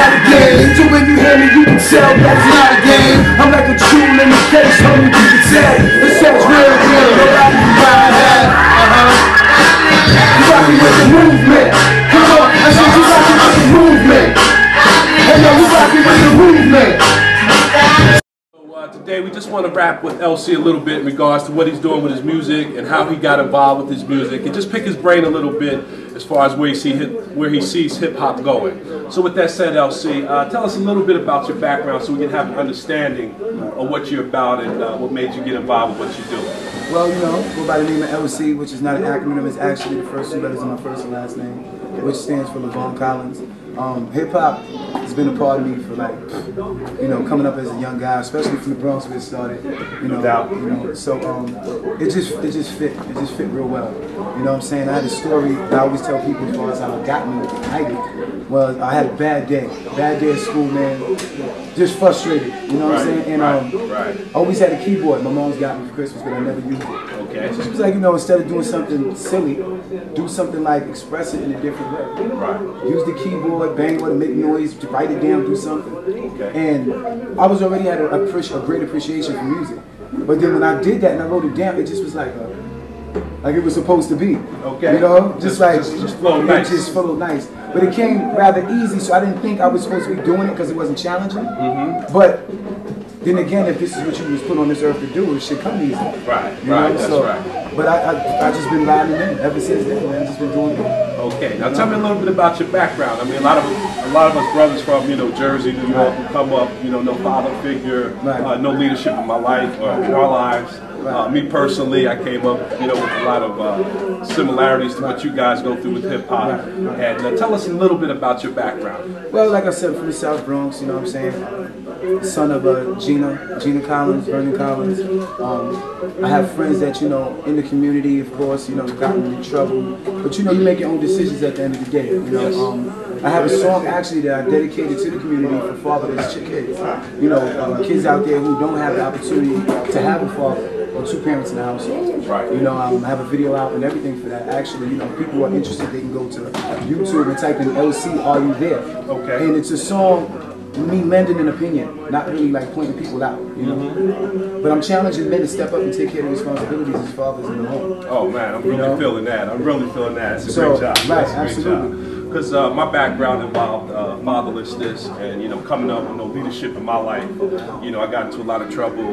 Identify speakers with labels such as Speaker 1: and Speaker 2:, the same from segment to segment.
Speaker 1: not a game. So when you hear me, you can tell that it's not a game. I'm like a jewel in the case, homie, you can tell. It sounds real good, nobody can buy that. You rockin' with the movement. Come on, I said you rockin' with the movement. Hey yo, you rockin' with the movement.
Speaker 2: Today we just want to rap with LC a little bit in regards to what he's doing with his music and how he got involved with his music, and just pick his brain a little bit as far as where he sees hip-hop going. So with that said, LC, tell us a little bit about your background so we can have an understanding of what you're about and what made you get involved with what you do.
Speaker 3: Well, you know, go by the name of LC, which is not an acronym, it's actually the first two letters of my first and last name, which stands for LaVon Collins. Hip-hop has been a part of me for, like, you know, coming up as a young guy, especially from the Bronx where it started, you know, so it just fit real well, you know what I'm saying? I had a story that I always tell people as far as how it got me ignited. Well, I had a bad day at school, man, just frustrated, you know what I'm saying? And I always had a keyboard. My mom's got me for Christmas, but I never used it.
Speaker 2: Okay.
Speaker 3: So she was like, you know, instead of doing something silly, do something like express it in a different way.
Speaker 2: Right.
Speaker 3: Use the keyboard, bang on it, make noise, write it down, do something.
Speaker 2: Okay.
Speaker 3: And I was already had a great appreciation for music. But then when I did that and I wrote it down, it just was like it was supposed to be.
Speaker 2: Okay.
Speaker 3: You know, just
Speaker 2: flowed nice.
Speaker 3: It just flowed nice. But it came rather easy, so I didn't think I was supposed to be doing it because it wasn't challenging. But then again, if this is what you was put on this earth to do, it should come easy.
Speaker 2: Right,
Speaker 3: you know?
Speaker 2: that's
Speaker 3: so,
Speaker 2: right.
Speaker 3: But I just been riding in ever since then, man. I've just been doing it.
Speaker 2: Okay, now tell me a little bit about your background. I mean, a lot of us brothers from, you know, Jersey, New York, who come up, you know, no father figure, no leadership in my life or in our lives. Me personally, I came up, you know, with a lot of similarities to what you guys go through with hip hop. And tell us a little bit about your background.
Speaker 3: Well, like I said, from the South Bronx, you know what I'm saying? Son of Gina Collins, Vernon Collins. I have friends that, you know, in the community, of course, you know, gotten in trouble. But, you know, you make your own decisions at the end of the day. You know, I have a song actually that I dedicated to the community for fatherless kids. You know, kids out there who don't have the opportunity to have a father or two parents in the household.
Speaker 2: Right.
Speaker 3: You know, I have a video out and everything for that. Actually, you know, people who are interested, they can go to YouTube and type in LC, Are You There?
Speaker 2: Okay.
Speaker 3: And it's a song, me lending an opinion, not really like pointing people out, you know. But I'm challenging men to step up and take care of responsibilities as fathers in the home.
Speaker 2: Oh man, I'm really feeling that. I'm really feeling that. It's a great job.
Speaker 3: Right, absolutely.
Speaker 2: Because my background involved fatherlessness and, you know, coming up with no leadership in my life. You know, I got into a lot of trouble,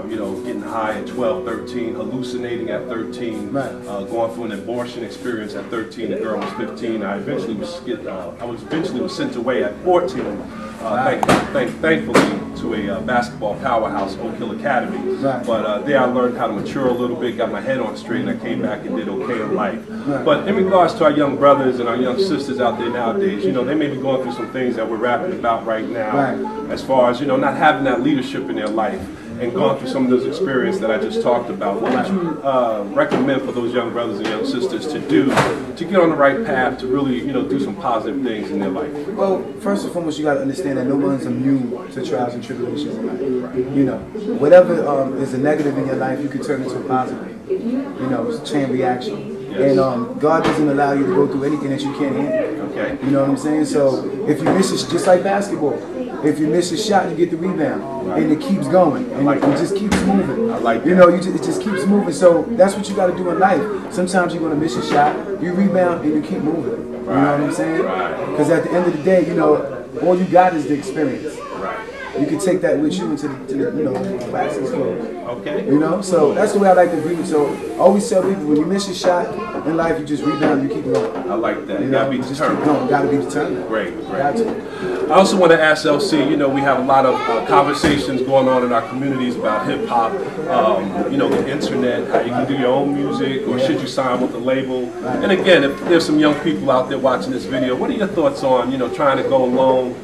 Speaker 2: you know, getting high at 12, 13, hallucinating at 13, going through an abortion experience at 13. The girl was 15. I eventually was sent away at 14. Thankfully to a basketball powerhouse, Oak Hill Academy. But there I learned how to mature a little bit, got my head on straight, and I came back and did okay in life. But in regards to our young brothers and our young sisters out there nowadays, you know, they may be going through some things that we're rapping about right now, as far as, you know, not having that leadership in their life and gone through some of those experiences that I just talked about. What would you recommend for those young brothers and young sisters to do to get on the right path to really, you know, do some positive things in their life?
Speaker 3: Well, first and foremost, you got to understand that no one's immune to trials and tribulations in life. You know, whatever is a negative in your life, you can turn into a positive. You know, it's a chain reaction. And God doesn't allow you to go through anything that you can't handle.
Speaker 2: Okay.
Speaker 3: You know what I'm saying? So if you miss it, just like basketball, if you miss a shot, you get the rebound, and it keeps going, and it just keeps moving.
Speaker 2: I like that.
Speaker 3: You know, it just keeps moving. So that's what you got to do in life. Sometimes you're going to miss a shot, you rebound, and you keep moving. You know what I'm saying? Because at the end of the day, you know, all you got is the experience. You can take that with you into the you know, classes.
Speaker 2: Okay.
Speaker 3: You know, so that's the way I like to view it. So I always tell people, when you miss your shot in life, you just rebound, you keep going.
Speaker 2: I like that.
Speaker 3: You
Speaker 2: gotta be
Speaker 3: just
Speaker 2: determined.
Speaker 3: keep going. Gotta be determined.
Speaker 2: Great. I also want to ask LC, you know, we have a lot of conversations going on in our communities about hip hop, you know, the internet, how you can do your own music, or should you sign with a label? And again, if there's some young people out there watching this video, what are your thoughts on, you know, trying to go alone,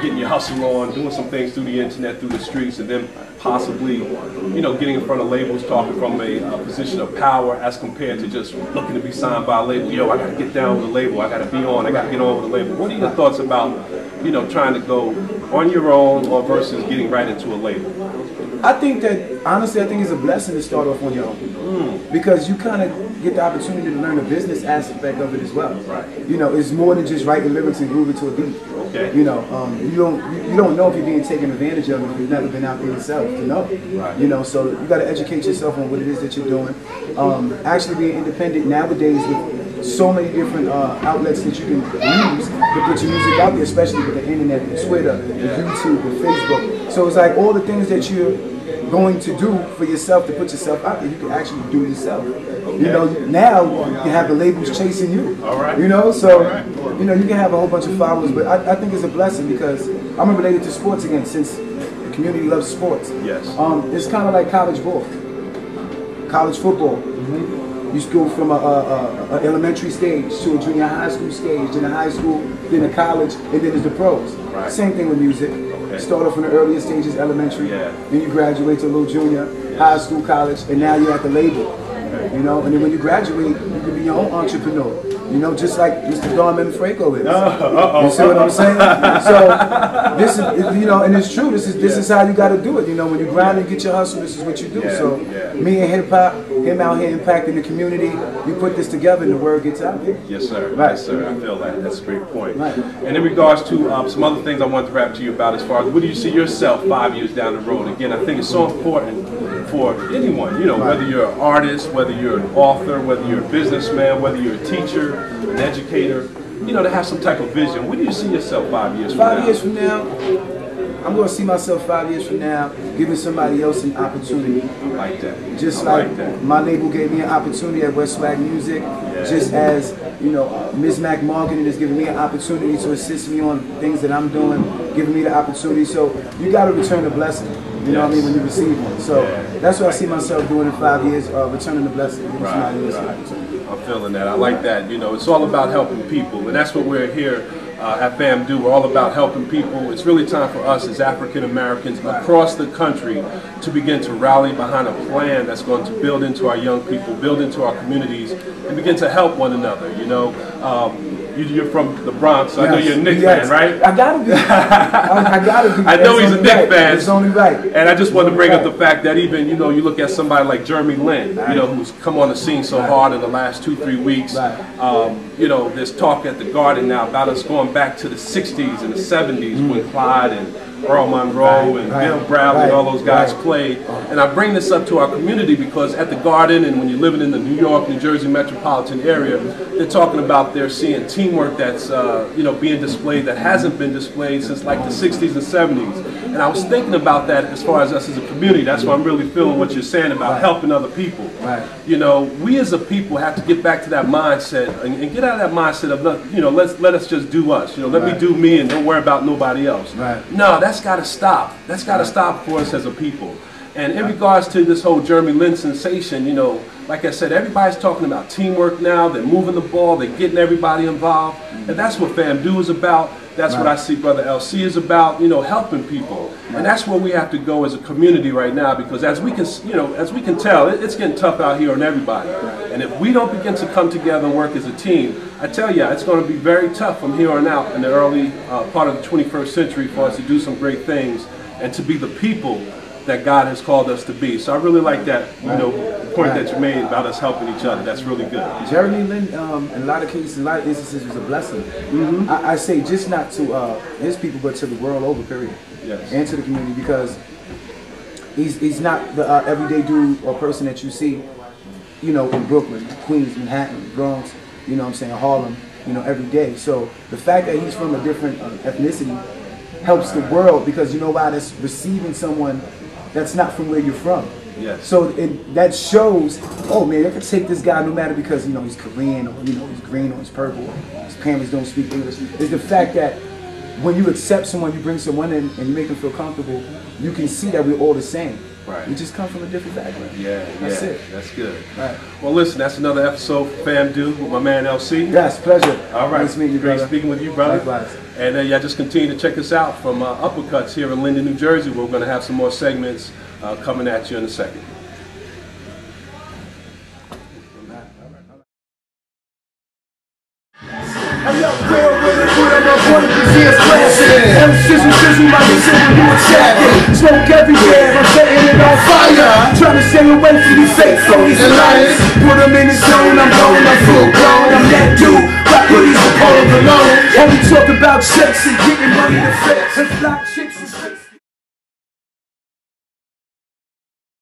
Speaker 2: getting your hustle on, doing some things through the internet, through the streets, and then possibly, you know, getting in front of labels, talking from a position of power as compared to just looking to be signed by a label. Yo, I got to get down with a label, I got to be on, I got to get on with a label. What are your thoughts about, you know, trying to go on your own or versus getting right into a label?
Speaker 3: I think that, honestly, I think it's a blessing to start off on your own. Because you kind of get the opportunity to learn the business aspect of it as well.
Speaker 2: Right.
Speaker 3: You know, it's more than just writing lyrics and grooving to a beat.
Speaker 2: Okay.
Speaker 3: You know, you don't know if you're being taken advantage of if you've never been out there yourself to know.
Speaker 2: Right.
Speaker 3: You know, so you got to educate yourself on what it is that you're doing. Actually being independent nowadays with so many different outlets that you can use to put your music out there, especially with the internet, the Twitter, the YouTube, the Facebook. So it's like all the things that you're going to do for yourself to put yourself out there, you can actually do yourself. Okay. You know, now you have the labels chasing you.
Speaker 2: All right.
Speaker 3: You know, so you know you can have a whole bunch of followers, but I think it's a blessing because I'm related to sports again since the community loves sports.
Speaker 2: Yes.
Speaker 3: It's kind of like college ball, college football. You go from a elementary stage to a junior high school stage, then a high school, then a college, and then there's the pros.
Speaker 2: Right.
Speaker 3: Same thing with music. Okay. Start off in the earlier stages, elementary, then you graduate to a little junior, high school, college, and now you're at the label. Okay. You know, and then when you graduate, you can be your own entrepreneur. You know, just like Mr. Don M.Franco is. You see what I'm saying? So this is, you know, and it's true. This is how you got to do it. You know, when you grind and get your hustle, this is what you do. So me and hip hop, him out here impacting the community. You put this together, and the word gets out there.
Speaker 2: Yes, sir.
Speaker 3: Right.
Speaker 2: Yes, sir. I feel that. That's a great point.
Speaker 3: Right.
Speaker 2: And in regards to some other things I want to rap to you about, as far as where do you see yourself 5 years down the road? Again, I think it's so important for anyone. You know, whether you're an artist, whether you're an author, whether you're a businessman, whether you're a teacher, an educator, you know, to have some type of vision. Where do you see yourself 5 years from now?
Speaker 3: 5 years from now, I'm going to see myself 5 years from now giving somebody else an opportunity.
Speaker 2: I like that.
Speaker 3: Just like my label gave me an opportunity at West Swag Music, just as, you know, Ms. Mac Marketing is giving me an opportunity to assist me on things that I'm doing, giving me the opportunity. So you got to return the blessing, you know what I mean, when you receive one. So that's what I see myself doing in 5 years, returning the blessing.
Speaker 2: I'm feeling that. I like that. You know, it's all about helping people, and that's what we're here at FAMDO. We're all about helping people. It's really time for us as African Americans across the country to begin to rally behind a plan that's going to build into our young people, build into our communities, and begin to help one another. You know, you're from the Bronx, so I know you're a Knicks fan, right?
Speaker 3: I gotta be. I gotta be.
Speaker 2: I know he's a Knicks fan.
Speaker 3: It's only right.
Speaker 2: And I just wanted to bring up the fact that even, you know, you look at somebody like Jeremy Lin, you know, who's come on the scene so hard in the last 2-3 weeks. You know, there's talk at the Garden now about us going back to the 60s and the 70s when Clyde and Earl Monroe and Bill Bradley and all those guys played. And I bring this up to our community because at the Garden, and when you're living in the New York, New Jersey metropolitan area, they're talking about they're seeing teamwork that's you know, being displayed that hasn't been displayed since like the 60s and 70s. And I was thinking about that as far as us as a community. That's why I'm really feeling what you're saying about helping other people. You know, we as a people have to get back to that mindset and get out of that mindset of, you know, let us just do us. You know, let me do me and don't worry about nobody else. No, that's got to stop. That's got to stop for us as a people. And in regards to this whole Jeremy Lin sensation, you know, like I said, everybody's talking about teamwork now. They're moving the ball. They're getting everybody involved. And that's what FAMDO is about. That's what I see Brother LC is about, you know, helping people. And that's where we have to go as a community right now, because as we can, you know, as we can tell, it's getting tough out here on everybody. And if we don't begin to come together and work as a team, I tell you, it's going to be very tough from here on out in the early part of the 21st century for us to do some great things and to be the people that God has called us to be. So I really like that, you know, point that you made about us helping each other. That's really good.
Speaker 3: Jeremy Lin, in a lot of cases, in a lot of instances, was a blessing. I say just not to his people, but to the world over, period. And to the community, because he's not the everyday dude or person that you see, you know, in Brooklyn, Queens, Manhattan, Bronx, you know what I'm saying, Harlem, you know, every day. So the fact that he's from a different ethnicity helps the world, because you know why? That's receiving someone that's not from where you're from. So that shows, oh man, I can take this guy no matter, because, you know, he's Korean, or, you know, he's green, or he's purple, his parents don't speak English. It's the fact that when you accept someone, you bring someone in and you make them feel comfortable, you can see that we're all the same. We just come from a different background. That's it.
Speaker 2: That's good. Well, listen, that's another episode of FAMDO with my man LC.
Speaker 3: Yes, pleasure.
Speaker 2: All right.
Speaker 3: Nice meeting you, brother.
Speaker 2: Great speaking with you, brother.
Speaker 3: Likewise.
Speaker 2: And y'all just continue to check us out from Uppercuts here in Linden, New Jersey. We're going to have some more segments coming at you in a second.
Speaker 1: I love real with it, put on my point, cause he is classic. M sizzle, sizzle, my sizzle when you attack it. Smoke everywhere, I'm setting it on fire. Trying to stay away from these fake phonies and liars. Put them in the zone, I'm going, I'm full blown. I'm that dude, rock hoodies and polo alone. And we talk about sex and getting money to flex. And fly chicks and